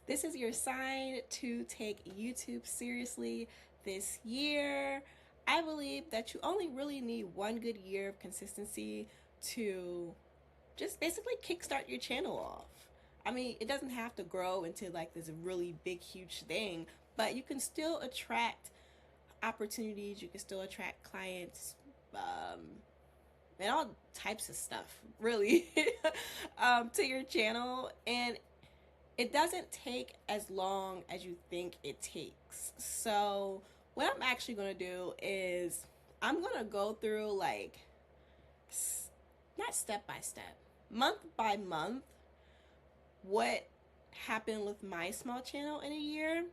This is your sign to take YouTube seriously this year. I believe that you only really need one good year of consistency to just basically kickstart your channel off. I mean, it doesn't have to grow into like this really big, huge thing, but you can still attract opportunities, you can still attract clients, and all types of stuff, really, to your channel. And it doesn't take as long as you think it takes. So, what I'm actually going to do is I'm going to go through like, not step by step, month by month, what happened with my small channel in a year.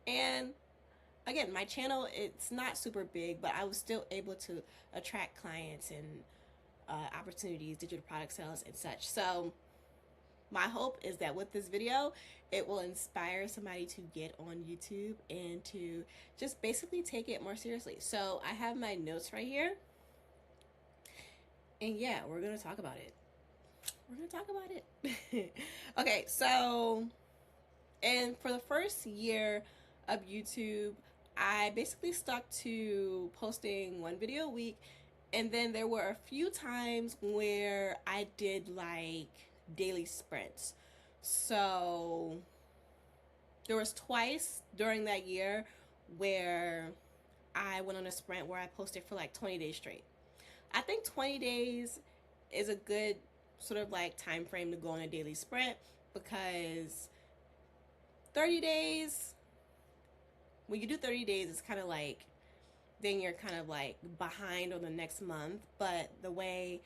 And again, my channel, it's not super big, but I was still able to attract clients and opportunities, digital product sales and such. So my hope is that with this video, it will inspire somebody to get on YouTube and to just basically take it more seriously. So I have my notes right here. And yeah, we're going to talk about it. Okay, so, and for the first year of YouTube, I basically stuck to posting one video a week. And then there were a few times where I did like daily sprints. So there was twice during that year where I went on a sprint where I posted for like 20 days straight. I think 20 days is a good sort of like time frame to go on a daily sprint, because 30 days, when you do 30 days, it's kind of like, then you're kind of like behind on the next month. But the way,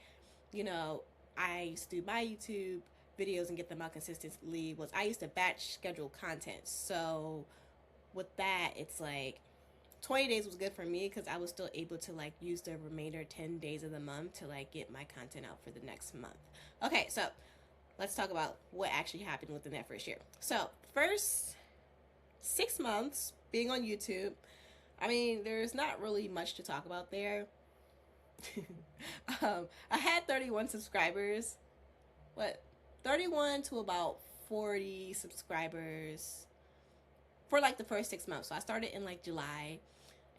I used to do my YouTube videos and get them out consistently was I used to batch schedule content. So with that, it's like 20 days was good for me because I was still able to like use the remainder 10 days of the month to like get my content out for the next month. Okay, so let's talk about what actually happened within that first year. So first 6 months being on YouTube, I mean, there's not really much to talk about there. I had 31 subscribers. 31 to about 40 subscribers for like the first 6 months. So I started in like July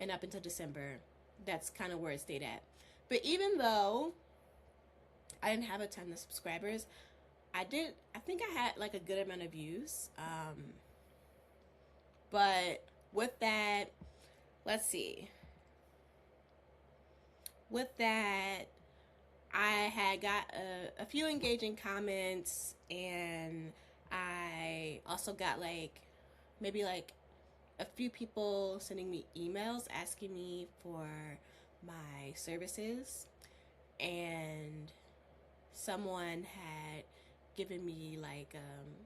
and up until December. That's kind of where it stayed at. But even though I didn't have a ton of subscribers, I think I had like a good amount of views. But with that, let's see. With that, I had got a few engaging comments, and I also got like maybe like a few people sending me emails asking me for my services, and someone had given me like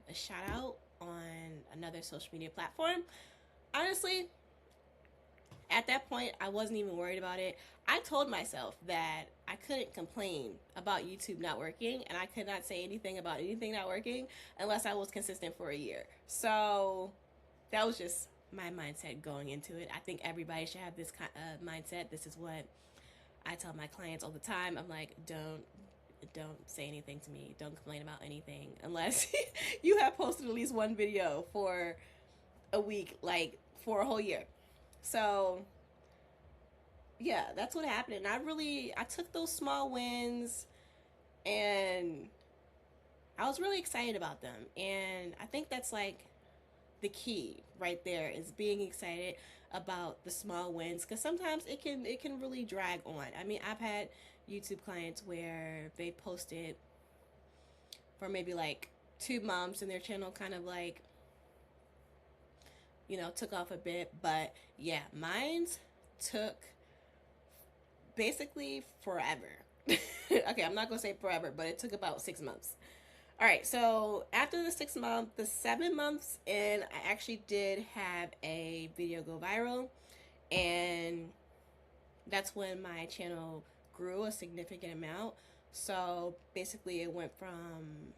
a shout out on another social media platform. Honestly, at that point, I wasn't even worried about it. I told myself that I couldn't complain about YouTube not working, and I could not say anything about anything not working unless I was consistent for a year. So that was just my mindset going into it. I think everybody should have this mindset. This is what I tell my clients all the time. I'm like, don't say anything to me. Don't complain about anything unless you have posted at least one video for a week, like for a whole year. So yeah, that's what happened. And I took those small wins and I was really excited about them. And I think that's like the key right there, is being excited about the small wins, because sometimes it can really drag on. I mean, I've had YouTube clients where they posted for maybe like 2 months and their channel kind of like, took off a bit. But yeah, mine's took basically forever. Okay, I'm not gonna say forever, but it took about 6 months. All right, so after the 6 month, the 7 months in, I actually did have a video go viral, and that's when my channel grew a significant amount. So basically it went from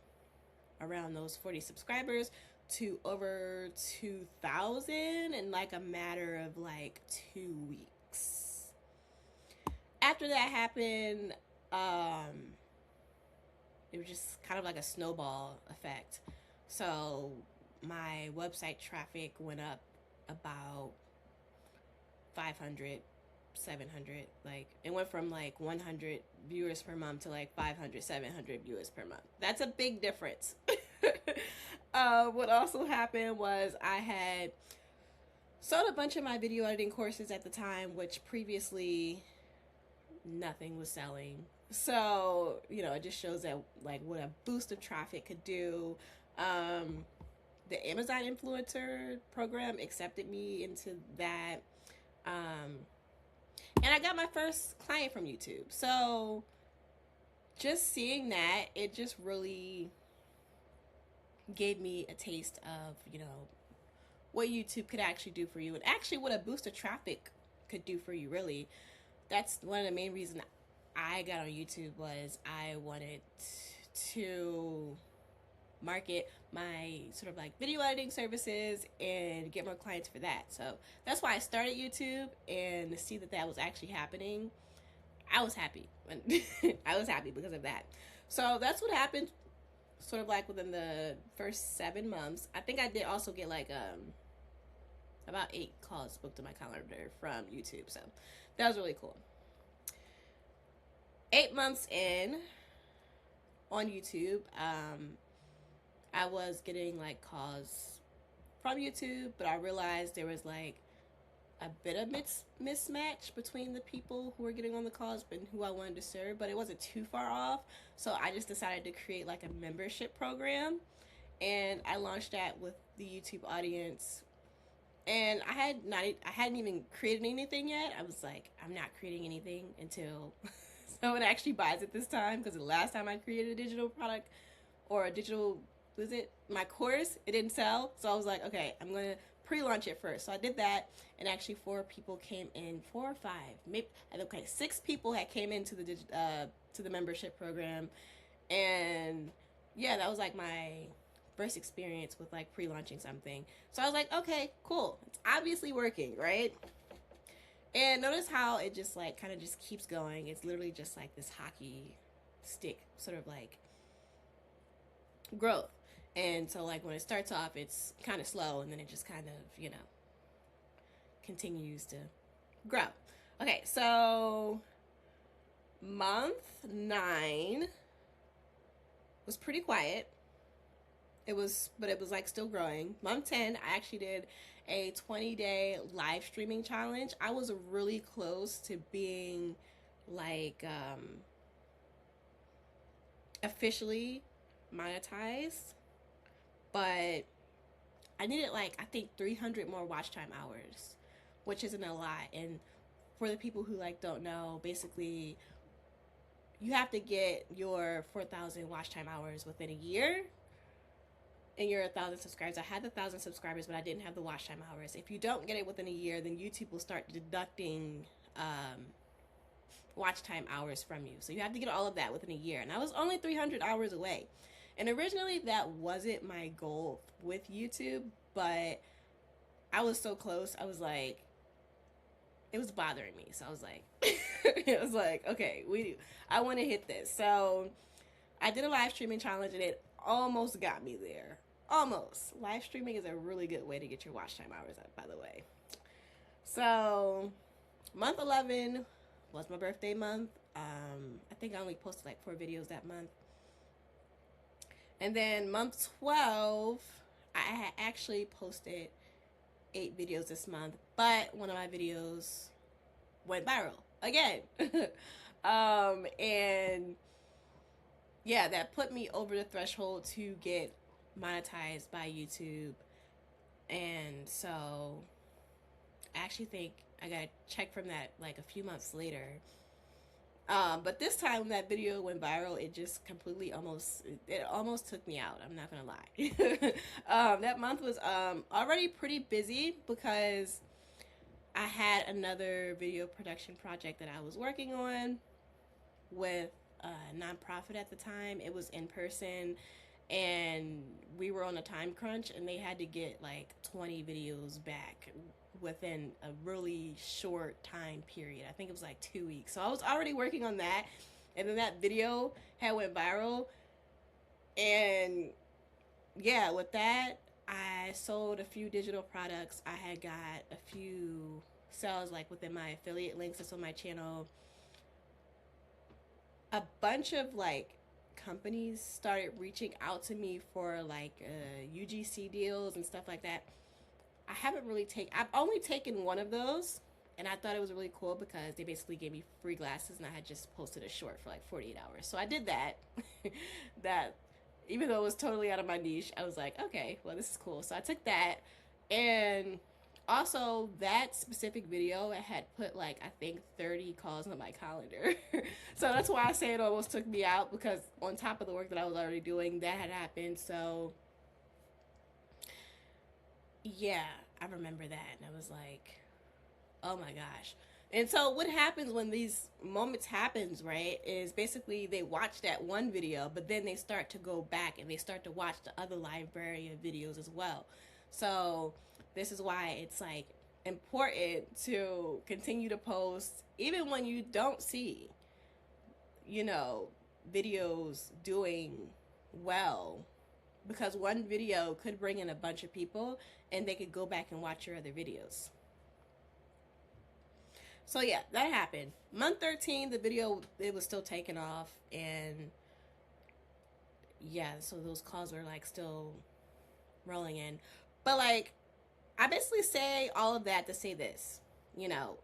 around those 40 subscribers to over 2,000 in like a matter of like 2 weeks. After that happened, it was just kind of like a snowball effect. So my website traffic went up about 500, 700. Like, it went from like 100 viewers per month to like 500, 700 viewers per month. That's a big difference. What also happened was I had sold a bunch of my video editing courses at the time, which previously nothing was selling. So, it just shows that like what a boost of traffic could do. The Amazon influencer program accepted me into that. And I got my first client from YouTube. So just seeing that, it just really gave me a taste of, what YouTube could actually do for you, and actually what a boost of traffic could do for you, really. That's one of the main reasons I got on YouTube, was I wanted to market my sort of like video editing services and get more clients for that. So that's why I started YouTube, and to see that that was actually happening, I was happy. I was happy because of that. So that's what happened sort of like within the first 7 months. I think I did also get like about 8 calls booked to my calendar from YouTube. So that was really cool. 8 months in on YouTube, I was getting like calls from YouTube, but I realized there was like a bit of mismatch between the people who were getting on the calls and who I wanted to serve, but it wasn't too far off. So I just decided to create like a membership program, and I launched that with the YouTube audience. And I hadn't even created anything yet. I was like, I'm not creating anything until someone actually buys it this time, because the last time I created a digital product or a digital, my course, it didn't sell. So I was like, okay, I'm going to pre-launch it first. So I did that, and actually 4 people came in, 4 or 5, maybe, okay, 6 people had came into the membership program. And yeah, that was like my first experience with like pre-launching something. So I was like, okay, cool, it's obviously working, right? And notice how it just like kind of just keeps going. It's literally just like this hockey stick sort of like growth. And so like when it starts off, it's kind of slow, and then it just kind of, continues to grow. Okay, so month 9 was pretty quiet. But it was like still growing. Month 10, I actually did a 20-day live streaming challenge. I was really close to being like officially monetized, but I needed like, I think 300 more watch time hours, which isn't a lot. And for the people who like don't know, basically you have to get your 4,000 watch time hours within a year, and you're 1,000 subscribers. I had the 1,000 subscribers, but I didn't have the watch time hours. If you don't get it within a year, then YouTube will start deducting watch time hours from you. So you have to get all of that within a year. And I was only 300 hours away. And originally that wasn't my goal with YouTube, but I was so close. I was like, it was bothering me. So I was like, it was like, okay, I want to hit this. So I did a live streaming challenge, and it almost got me there. Almost. Live streaming is a really good way to get your watch time hours up, by the way. So month 11 was my birthday month. I think I only posted like 4 videos that month. And then month 12, I had actually posted 8 videos this month, but one of my videos went viral again. And yeah, that put me over the threshold to get monetized by YouTube. And so I actually think I got a check from that like a few months later. But this time when that video went viral, it just completely almost took me out. I'm not gonna lie. That month was already pretty busy because I had another video production project that I was working on with a nonprofit at the time. It was in person, and we were on a time crunch, and they had to get like 20 videos back within a really short time period. I think it was like 2 weeks. So I was already working on that, and then that video had went viral. And yeah, with that, I sold a few digital products. I had got a few sales like within my affiliate links that's on my channel. A bunch of like companies started reaching out to me for like UGC deals and stuff like that. I've only taken one of those, and I thought it was really cool because they basically gave me free glasses, and I had just posted a short for like 48 hours. So I did that. That, even though it was totally out of my niche, I was like, okay, well, this is cool. So I took that, and also that specific video, I had put like I think 30 calls on my calendar. So that's why I say it almost took me out, because on top of the work that I was already doing, that had happened. So yeah, I remember that, and I was like, oh my gosh. And so what happens when these moments happens, right, is basically they watch that one video, but then they start to go back and they start to watch the other library of videos as well. So this is why it's like important to continue to post even when you don't see, you know, videos doing well, because one video could bring in a bunch of people and they could go back and watch your other videos. So yeah, that happened. Month 13, the video, it was still taking off, and yeah, so those calls were like still rolling in. But like, I basically say all of that to say this, you know,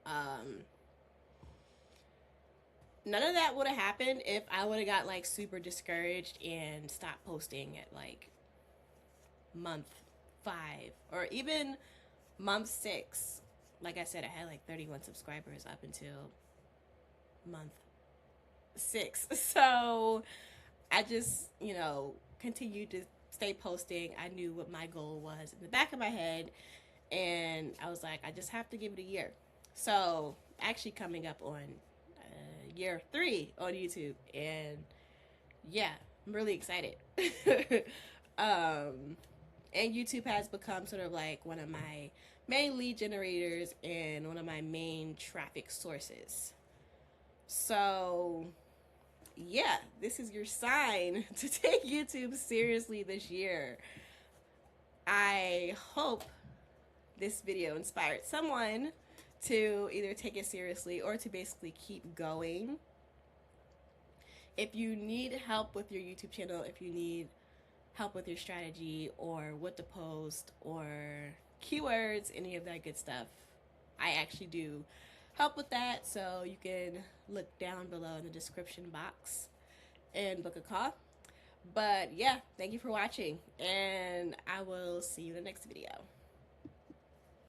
none of that would have happened if I would have got like super discouraged and stopped posting at like month 5 or even month 6. Like I said, I had like 31 subscribers up until month 6. So I just, you know, continued to stay posting. I knew what my goal was in the back of my head, and I was like, I just have to give it a year. So actually coming up on year 3 on YouTube, and yeah, I'm really excited. And YouTube has become sort of like one of my main lead generators and one of my main traffic sources. So yeah, this is your sign to take YouTube seriously this year. I hope this video inspired someone to either take it seriously or to basically keep going. If you need help with your YouTube channel, if you need help with your strategy or what to post or keywords, any of that good stuff, I actually do help with that. So you can look down below in the description box and book a call. But yeah, thank you for watching, and I will see you in the next video.